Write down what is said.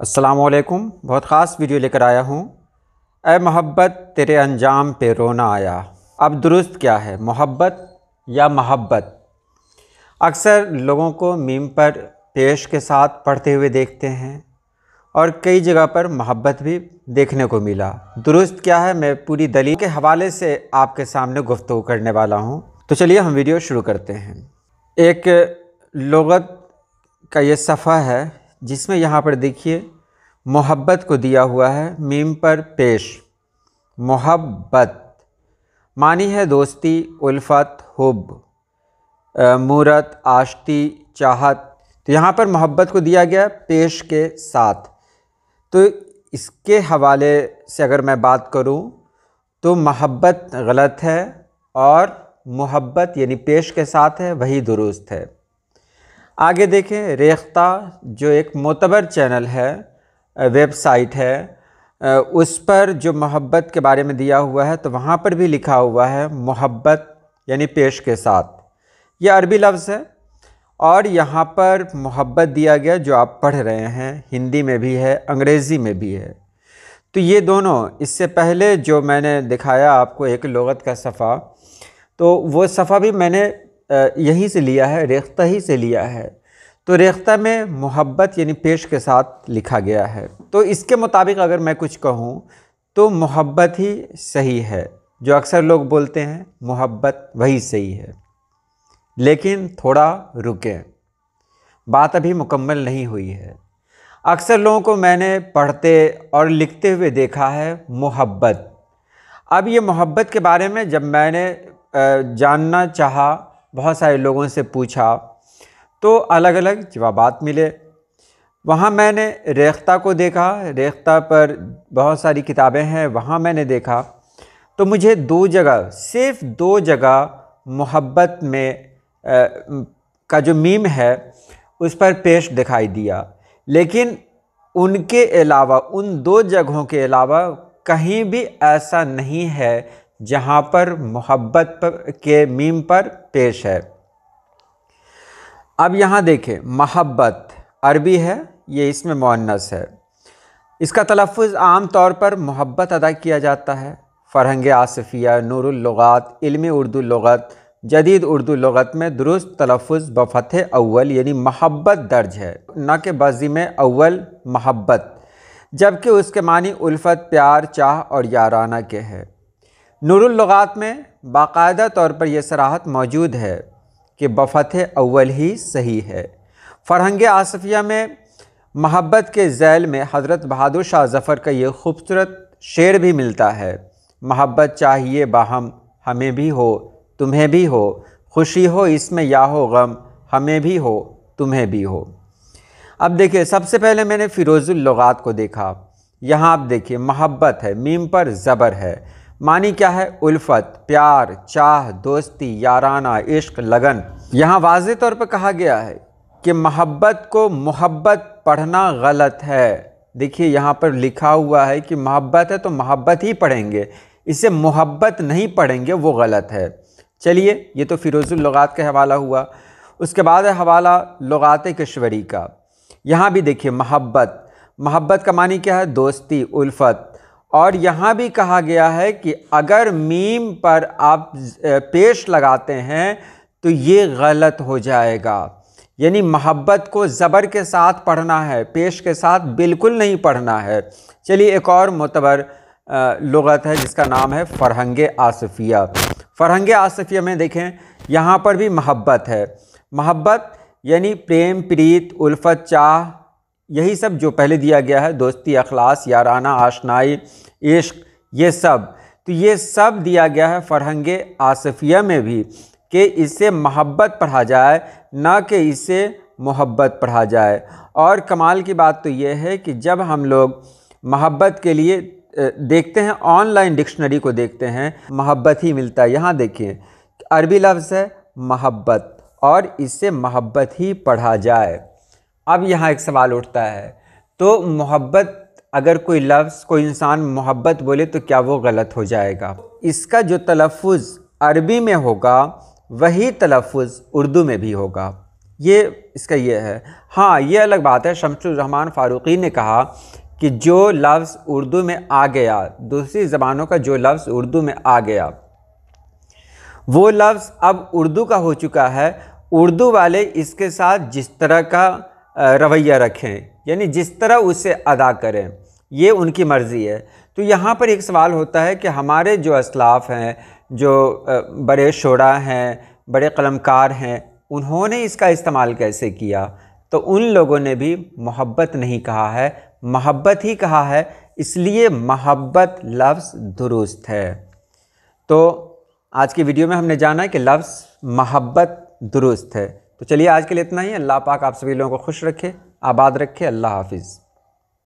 अस्सलामुअलैकुम। बहुत ख़ास वीडियो लेकर आया हूँ। ऐ मोहब्बत तेरे अंजाम पे रोना आया। अब दुरुस्त क्या है, मोहब्बत या महब्बत? अक्सर लोगों को मीम पर पेश के साथ पढ़ते हुए देखते हैं और कई जगह पर मोहब्बत भी देखने को मिला। दुरुस्त क्या है, मैं पूरी दलील के हवाले से आपके सामने गुफ्तगू करने वाला हूँ। तो चलिए हम वीडियो शुरू करते हैं। एक लुग़त का ये सफ़ा है जिसमें यहाँ पर देखिए मोहब्बत को दिया हुआ है मीम पर पेश। मोहब्बत मानी है दोस्ती, उल्फत, हुब, मूरत, आश्ती, चाहत। तो यहाँ पर मोहब्बत को दिया गया पेश के साथ। तो इसके हवाले से अगर मैं बात करूँ तो मोहब्बत गलत है और मोहब्बत यानी पेश के साथ है वही दुरुस्त है। आगे देखें, रेख्ता जो एक मोतबर चैनल है, वेबसाइट है, उस पर जो मोहब्बत के बारे में दिया हुआ है तो वहाँ पर भी लिखा हुआ है मोहब्बत यानी पेश के साथ। यह अरबी लफ्ज़ है और यहाँ पर मोहब्बत दिया गया जो आप पढ़ रहे हैं, हिंदी में भी है, अंग्रेज़ी में भी है। तो ये दोनों, इससे पहले जो मैंने दिखाया आपको एक लुग़त का सफ़ा, तो वो सफ़ा भी मैंने यहीं से लिया है, रेख्ता ही से लिया है। तो रेख्ता में मोहब्बत यानी पेश के साथ लिखा गया है। तो इसके मुताबिक अगर मैं कुछ कहूँ तो मोहब्बत ही सही है। जो अक्सर लोग बोलते हैं मोहब्बत वही सही है, लेकिन थोड़ा रुकें, बात अभी मुकम्मल नहीं हुई है। अक्सर लोगों को मैंने पढ़ते और लिखते हुए देखा है मोहब्बत। अब ये मोहब्बत के बारे में जब मैंने जानना चाहा, बहुत सारे लोगों से पूछा, तो अलग अलग जवाबात मिले। वहाँ मैंने रेख्ता को देखा, रेख्ता पर बहुत सारी किताबें हैं, वहाँ मैंने देखा तो मुझे सिर्फ दो जगह मोहब्बत में का जो मीम है उस पर पेश दिखाई दिया। लेकिन उनके अलावा, उन दो जगहों के अलावा कहीं भी ऐसा नहीं है जहाँ पर मोहब्बत के मीम पर पेश है। अब यहाँ देखें, मोहब्बत अरबी है, ये इसमें मुअन्नस है। इसका तलफ़्फ़ुज़ आम तौर पर मोहब्बत अदा किया जाता है। फ़रहंग आसिफ़िया, नूरुल लुग़ात, इल्मी उर्दू लुग़त, जदीद उर्दू लुग़त में दुरुस्त तलफ़्फ़ुज़ बफ़तह अव्वल यानी मोहब्बत दर्ज है, न कि बाज़ी में अव्वल मोहब्बत, जबकि उसके मानी उल्फ़त, प्यार, चाह और याराना के हैं। नूरुल लुग़ात में बाकायदा तौर पर यह सराहत मौजूद है कि बफ़तह अव्वल ही सही है। फ़रहंग आसिफ़िया में मोहब्बत के ज़ैल में हज़रत बहादुर शाह ज़फ़र का ये खूबसूरत शेर भी मिलता है। मोहब्बत चाहिए बाहम, हमें भी हो तुम्हें भी हो, खुशी हो इसमें या हो गम, हमें भी हो तुम्हें भी हो। अब देखिए, सबसे पहले मैंने फ़िरोज़ुल लुग़ात को देखा। यहाँ आप देखिए मोहब्बत है, मीम पर ज़बर है, मानी क्या है, उल्फत, प्यार, चाह, दोस्ती, याराना, इश्क, लगन। यहाँ वाज़े तौर पर कहा गया है कि मोहब्बत को मोहब्बत पढ़ना गलत है। देखिए यहाँ पर लिखा हुआ है कि मोहब्बत है तो मोहब्बत ही पढ़ेंगे, इसे मोहब्बत नहीं पढ़ेंगे, वो गलत है। चलिए, ये तो फ़िरोज़ुल लुग़ात का हवाला हुआ। उसके बाद है हवाला लुग़ात किश्वरी का। यहाँ भी देखिए मोहब्बत का मानी क्या है, दोस्ती, उल्फत। और यहाँ भी कहा गया है कि अगर मीम पर आप पेश लगाते हैं तो ये गलत हो जाएगा, यानी मोहब्बत को ज़बर के साथ पढ़ना है, पेश के साथ बिल्कुल नहीं पढ़ना है। चलिए, एक और मोतबर लुग़त है जिसका नाम है फ़रहंग आसिफ़िया। फ़रहंग आसिफ़िया में देखें, यहाँ पर भी मोहब्बत है। मोहब्बत यानी प्रेम, प्रीत, उल्फत, चाह, यही सब जो पहले दिया गया है, दोस्ती, अखलास, याराना, आशनाई, इश्क, ये सब। तो ये सब दिया गया है फ़रहंग आसिफ़िया में भी कि इसे मोहब्बत पढ़ा जाए, ना कि इसे मोहब्बत पढ़ा जाए। और कमाल की बात तो ये है कि जब हम लोग मोहब्बत के लिए देखते हैं, ऑनलाइन डिक्शनरी को देखते हैं, मोहब्बत ही मिलता है। यहाँ देखिए, अरबी लफ्ज़ है मोहब्बत और इससे मोहब्बत ही पढ़ा जाए। अब यहाँ एक सवाल उठता है, तो मोहब्बत, अगर कोई लफ्ज़, कोई इंसान मोहब्बत बोले तो क्या वो गलत हो जाएगा? इसका जो तलफ़्फ़ुज़ अरबी में होगा वही तलफ़्फ़ुज़ उर्दू में भी होगा। ये इसका ये है। हाँ, ये अलग बात है, शमसुर रहमान फ़ारूक़ी ने कहा कि जो लफ्ज़ उर्दू में आ गया, दूसरी ज़बानों का जो लफ्ज़ उर्दू में आ गया, वो लफ्ज़ अब उर्दू का हो चुका है। उर्दू वाले इसके साथ जिस तरह का रवैया रखें, यानी जिस तरह उसे अदा करें, ये उनकी मर्ज़ी है। तो यहाँ पर एक सवाल होता है कि हमारे जो असलाफ़ हैं, जो बड़े शोरा हैं, बड़े कलमकार हैं, उन्होंने इसका इस्तेमाल कैसे किया? तो उन लोगों ने भी मोहब्बत नहीं कहा है, मोहब्बत ही कहा है, इसलिए मोहब्बत लफ्ज़ दुरुस्त है। तो आज की वीडियो में हमने जाना है कि लफ्ज़ मोहब्बत दुरुस्त है। तो चलिए आज के लिए इतना ही। अल्लाह पाक आप सभी लोगों को खुश रखे, आबाद रखे। अल्लाह हाफिज़।